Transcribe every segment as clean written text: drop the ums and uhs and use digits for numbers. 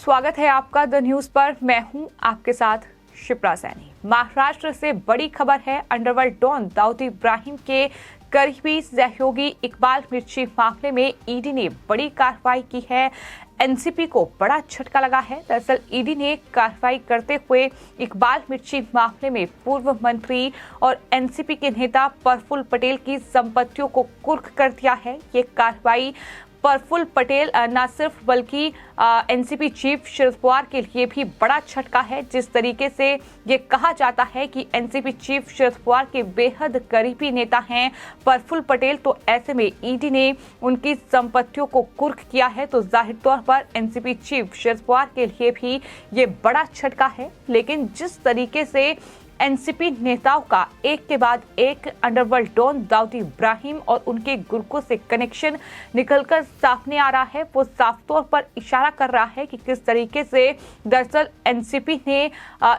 स्वागत है आपका द न्यूज पर। मैं हूं आपके साथ शिप्रा सैनी। महाराष्ट्र से बड़ी खबर है। अंडरवर्ल्ड डॉन दाऊद इब्राहिम के करीबी सहयोगी इकबाल मिर्ची मामले में ईडी ने बड़ी कार्रवाई की है। एनसीपी को बड़ा झटका लगा है। दरअसल ईडी ने कार्रवाई करते हुए इकबाल मिर्ची मामले में पूर्व मंत्री और एनसीपी के नेता प्रफुल्ल पटेल की संपत्तियों को कुर्क कर दिया है। ये कार्रवाई प्रफुल्ल पटेल न सिर्फ बल्कि एनसीपी चीफ शरद पवार के लिए भी बड़ा झटका है। जिस तरीके से ये कहा जाता है कि एनसीपी चीफ शरद पवार के बेहद करीबी नेता हैं प्रफुल्ल पटेल, तो ऐसे में ईडी ने उनकी संपत्तियों को कुर्क किया है। तो जाहिर तौर पर एनसीपी चीफ शरद पवार के लिए भी ये बड़ा झटका है। लेकिन जिस तरीके से एनसीपी नेताओं का एक के बाद एक अंडरवर्ल्ड डॉन दाऊद इब्राहिम और उनके गुर्गों से कनेक्शन निकलकर सामने आ रहा है, वो साफ तौर पर इशारा कर रहा है कि किस तरीके से दरअसल एनसीपी ने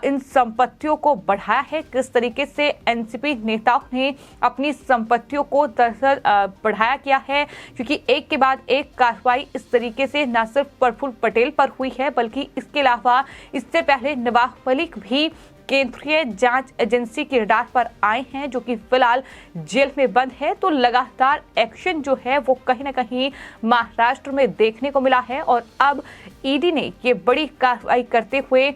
इन संपत्तियों को बढ़ाया है, किस तरीके से एनसीपी नेताओं ने अपनी संपत्तियों को दरअसल बढ़ाया किया है। क्योंकि एक के बाद एक कार्रवाई इस तरीके से न सिर्फ प्रफुल्ल पटेल पर हुई है, बल्कि इसके अलावा इससे पहले नवाब मलिक भी केंद्रीय जांच एजेंसी के रडार पर आए हैं, जो कि फिलहाल जेल में बंद है। तो लगातार एक्शन जो है वो कहीं ना कहीं महाराष्ट्र में देखने को मिला है। और अब ईडी ने ये बड़ी कार्रवाई करते हुए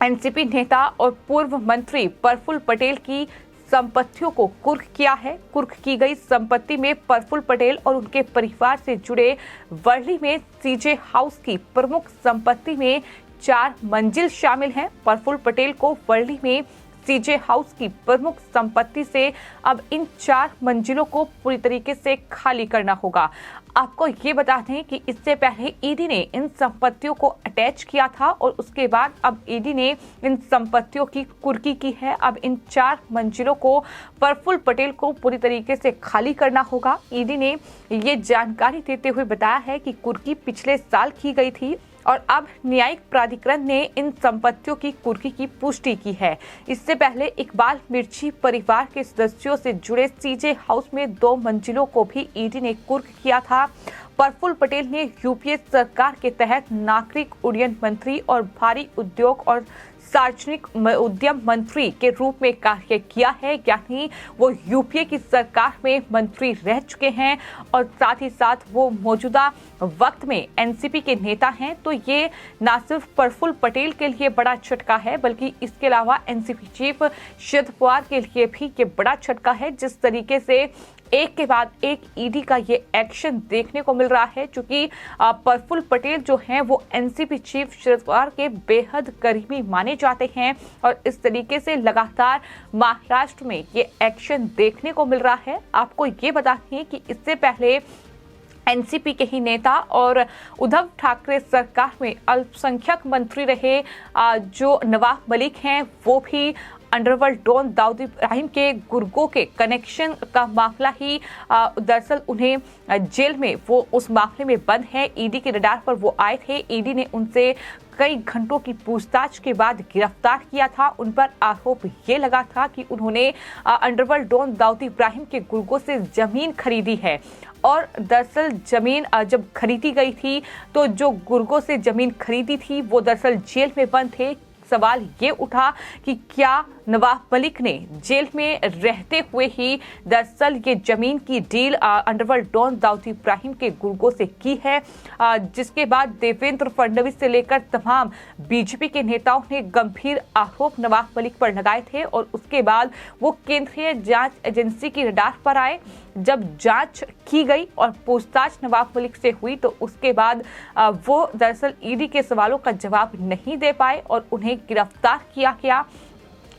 एनसीपी नेता और पूर्व मंत्री प्रफुल्ल पटेल की संपत्तियों को कुर्क किया है। कुर्क की गई संपत्ति में प्रफुल्ल पटेल और उनके परिवार से जुड़े वर्ली में सीजे हाउस की प्रमुख संपत्ति में 4 मंजिल शामिल हैं। प्रफुल्ल पटेल को वर्ली में सीजे हाउस की प्रमुख संपत्ति से अब इन 4 मंजिलों को पूरी तरीके से खाली करना होगा। आपको ये बता दें कि इससे पहले ईडी ने इन संपत्तियों को अटैच किया था और उसके बाद अब ईडी ने इन संपत्तियों की कुर्की की है। अब इन 4 मंजिलों को प्रफुल्ल पटेल को पूरी तरीके से खाली करना होगा। ईडी ने ये जानकारी देते हुए बताया है कि कुर्की पिछले साल की गई थी और अब न्यायिक प्राधिकरण ने इन संपत्तियों की कुर्की की पुष्टि की है। इससे पहले इकबाल मिर्ची परिवार के सदस्यों से जुड़े सीजे हाउस में 2 मंजिलों को भी ईडी ने कुर्क किया था। प्रफुल्ल पटेल ने यूपीए सरकार के तहत नागरिक उड्डयन मंत्री और भारी उद्योग और सार्वजनिक उद्यम मंत्री के रूप में कार्य किया है, यानी वो यूपीए की सरकार में मंत्री रह चुके हैं और साथ ही साथ वो मौजूदा वक्त में एनसीपी के नेता हैं। तो ये न सिर्फ प्रफुल्ल पटेल के लिए बड़ा झटका है, बल्कि इसके अलावा एनसीपी चीफ शरद पवार के लिए भी ये बड़ा झटका है। जिस तरीके से एक के बाद एक ईडी का ये एक्शन देखने को मिल रहा है, क्योंकि प्रफुल्ल पटेल जो हैं वो एनसीपी चीफ शरद पवार के बेहद करीबी माने जाते हैं और इस तरीके से लगातार महाराष्ट्र में ये एक्शन देखने को मिल रहा है। आपको ये बता दें कि इससे पहले एनसीपी के ही नेता और उद्धव ठाकरे सरकार में अल्पसंख्यक मंत्री रहे जो नवाब मलिक हैं, वो भी अंडरवर्ल्ड डॉन दाऊद इब्राहिम के गुर्गों के कनेक्शन का मामला ही दरअसल उन्हें जेल में वो उस मामले में बंद है। ईडी के रडार पर वो आए थे। ईडी ने उनसे कई घंटों की पूछताछ के बाद गिरफ्तार किया था। उन पर आरोप ये लगा था कि उन्होंने अंडरवर्ल्ड डॉन दाऊद इब्राहिम के गुर्गों से जमीन खरीदी है और दरअसल जमीन जब खरीदी गई थी तो जो गुर्गों से जमीन खरीदी थी वो दरअसल जेल में बंद थे। सवाल ये उठा कि क्या नवाब मलिक ने जेल में रहते हुए ही दरअसल ये जमीन की deal underworld don Dawood Ibrahim के गुर्गों से की है, जिसके बाद देवेंद्र फडणवीस से लेकर तमाम बीजेपी के नेताओं ने गंभीर आरोप नवाब मलिक पर लगाए थे और उसके बाद वो केंद्रीय जांच एजेंसी की रडार पर आए। जब जांच की गई और पूछताछ नवाब मलिक से हुई तो उसके बाद वो दरअसल ईडी के सवालों का जवाब नहीं दे पाए और उन्हें गिरफ्तार किया गया।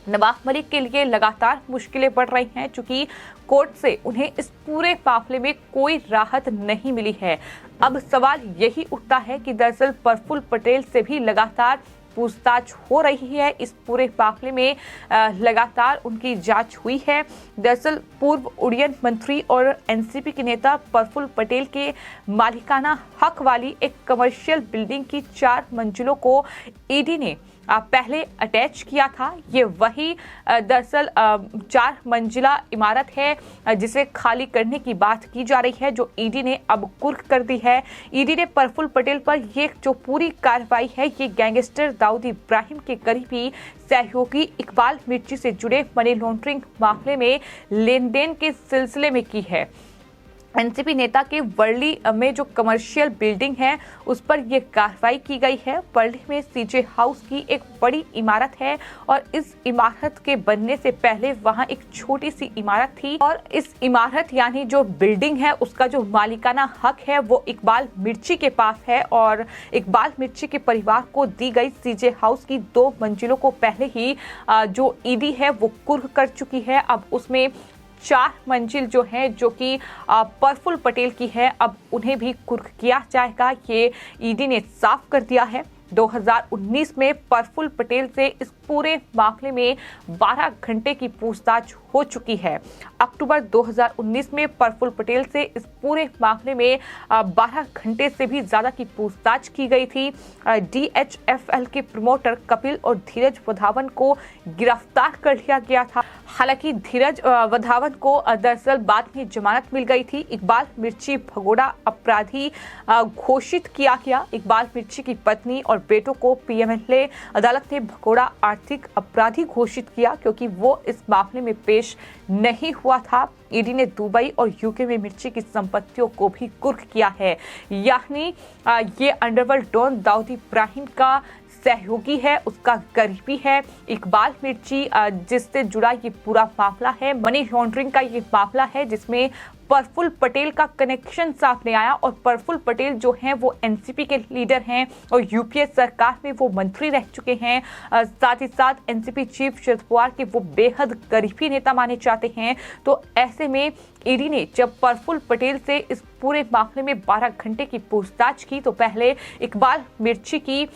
नवाब मलिक के लिए लगातार मुश्किलें बढ़ रही हैं, चूंकि कोर्ट से उन्हें इस पूरे मामले में कोई राहत नहीं मिली है। अब सवाल यही उठता है कि दरअसल प्रफुल्ल पटेल से भी लगातार पूछताछ हो रही है। इस पूरे मामले में लगातार उनकी जांच हुई है। दरअसल पूर्व उड्डयन मंत्री और एनसीपी के नेता प्रफुल्ल पटेल के मालिकाना हक वाली एक कमर्शियल बिल्डिंग की 4 मंजिलों को ईडी ने पहले अटैच किया था। ये वही दरअसल 4 मंजिला इमारत है जिसे खाली करने की बात की जा रही है, जो ईडी ने अब कुर्क कर दी है। ईडी ने प्रफुल्ल पटेल पर ये जो पूरी कार्रवाई है ये गैंगस्टर दाऊद इब्राहिम के करीबी सहयोगी इकबाल मिर्ची से जुड़े मनी लॉन्ड्रिंग मामले में लेन देन के सिलसिले में की है। एनसीपी नेता के वर्ली में जो कमर्शियल बिल्डिंग है उस पर यह कार्रवाई की गई है। वर्ली में सीजे हाउस की एक बड़ी इमारत है और इस इमारत के बनने से पहले वहां एक छोटी सी इमारत थी और इस इमारत यानी जो बिल्डिंग है उसका जो मालिकाना हक है वो इकबाल मिर्ची के पास है और इकबाल मिर्ची के परिवार को दी गई सीजे हाउस की 2 मंजिलों को पहले ही जो ईडी है वो कुर्क कर चुकी है। अब उसमें 4 मंजिल जो है जो कि प्रफुल्ल पटेल की है, अब उन्हें भी कुर्क किया जाएगा, ये ईडी ने साफ कर दिया है। 2019 में प्रफुल्ल पटेल से इस पूरे मामले में 12 घंटे की पूछताछ हो चुकी है। अक्टूबर 2019 में प्रफुल्ल पटेल से इस पूरे मामले में 12 घंटे से भी ज्यादा की पूछताछ की गई थी। DHFL के प्रमोटर कपिल और धीरज वधावन को गिरफ्तार कर लिया गया था। हालांकि धीरज वधावन को दरअसल बाद में जमानत मिल गई थी। इकबाल मिर्ची भगोड़ा अपराधी घोषित किया गया। इकबाल मिर्ची की पत्नी और बेटों को PMLA अदालत ने भगोड़ा आर्थिक अपराधी घोषित किया क्योंकि वो इस मामले में पेश नहीं हुआ था। ईडी ने दुबई और यूके में मिर्ची की संपत्तियों को भी कुर्क किया है, यानी ये अंडरवर्ल्ड डॉन दाऊद इब्राहिम का सहयोगी है, उसका करीबी है। इकबाल मिर्ची जिससे जुड़ा ये पूरा मामला है, मनी लॉन्ड्रिंग का ये मामला है जिसमें प्रफुल्ल पटेल का कनेक्शन सामने आया और प्रफुल्ल पटेल जो हैं वो एनसीपी के लीडर हैं और यूपीए सरकार में वो मंत्री रह चुके हैं। साथ ही साथ एनसीपी चीफ शरद पवार के वो बेहद करीबी नेता माने जाते हैं। तो ऐसे में ईडी ने जब प्रफुल्ल पटेल से इस पूरे मामले में 12 घंटे की पूछताछ की तो पहले इकबाल मिर्ची की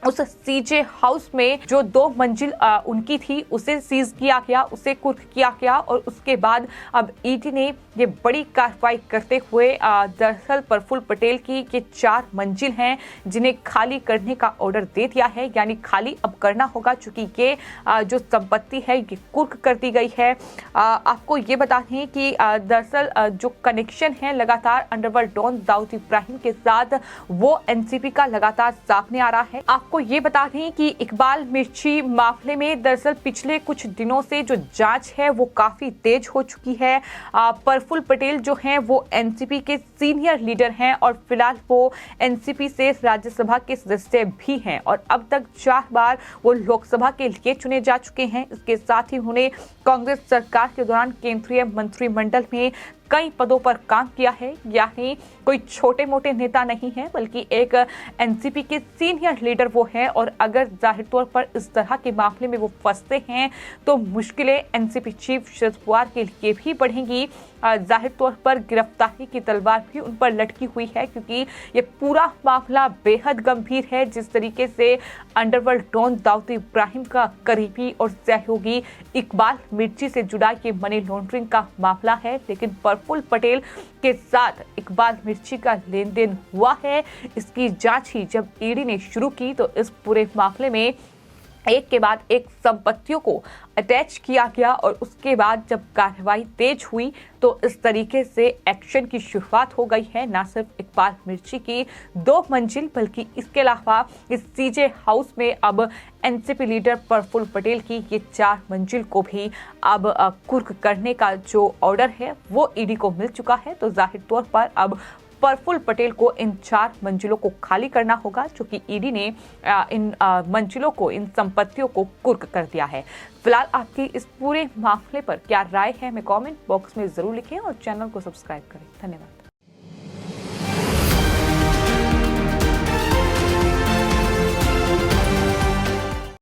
उस सीजे हाउस में जो 2 मंजिल उनकी थी उसे सीज किया गया, उसे कुर्क किया गया और उसके बाद अब ईडी ने ये बड़ी कार्रवाई करते हुए दरअसल प्रफुल्ल पटेल की ये 4 मंजिल हैं जिन्हें खाली करने का ऑर्डर दे दिया है, यानी खाली अब करना होगा चूंकि ये जो संपत्ति है ये कुर्क कर दी गई है। आपको ये बता दें कि दरअसल जो कनेक्शन है लगातार अंडरवर्ल्ड डॉन दाऊद इब्राहिम के साथ वो एनसीपी का लगातार सामने आ रहा है। आपको ये बता दें कि इकबाल मिर्ची मामले में दरअसल पिछले कुछ दिनों से जो जांच है वो काफी तेज हो चुकी है। प्रफुल्ल पटेल जो हैं वो एनसीपी के सीनियर लीडर हैं और फिलहाल वो एनसीपी से राज्यसभा के सदस्य भी हैं और अब तक 4 बार वो लोकसभा के लिए चुने जा चुके हैं। इसके साथ ही उन्होंने कांग्रेस सरकार के दौरान केंद्रीय मंत्रिमंडल में कई पदों पर काम किया है, यानी कोई छोटे मोटे नेता नहीं है बल्कि एक एनसीपी के सीनियर लीडर वो है। और अगर जाहिर तौर पर इस तरह के मामले में वो फंसते हैं तो मुश्किलें एनसीपी चीफ शरद पवार के लिए भी बढ़ेंगी। जाहिर तौर पर गिरफ्तारी की तलवार भी उन पर लटकी हुई है क्योंकि ये पूरा मामला बेहद गंभीर है। जिस तरीके से अंडरवर्ल्ड डॉन दाऊद इब्राहिम का करीबी और सहयोगी इकबाल मिर्ची से जुड़ा ये मनी लॉन्ड्रिंग का मामला है, लेकिन प्रफुल्ल पटेल के साथ इकबाल मिर्ची का लेन देन हुआ है, इसकी जांच ही जब ईडी ने शुरू की तो इस पूरे मामले में एक के बाद एक संपत्तियों को अटैच किया गया और उसके बाद जब कार्रवाई तेज हुई तो इस तरीके से एक्शन की शुरुआत हो गई है। न सिर्फ इकबाल मिर्ची की 2 मंजिल बल्कि इसके अलावा इस सीजे हाउस में अब एनसीपी लीडर प्रफुल्ल पटेल की ये 4 मंजिल को भी अब कुर्क करने का जो ऑर्डर है वो ईडी को मिल चुका है। तो जाहिर तौर पर अब प्रफुल्ल पटेल को इन 4 मंजिलों को खाली करना होगा क्योंकि ईडी ने इन मंजिलों को, इन संपत्तियों को कुर्क कर दिया है। फिलहाल आपकी इस पूरे मामले पर क्या राय है हमें कमेंट बॉक्स में जरूर लिखें और चैनल को सब्सक्राइब करें। धन्यवाद।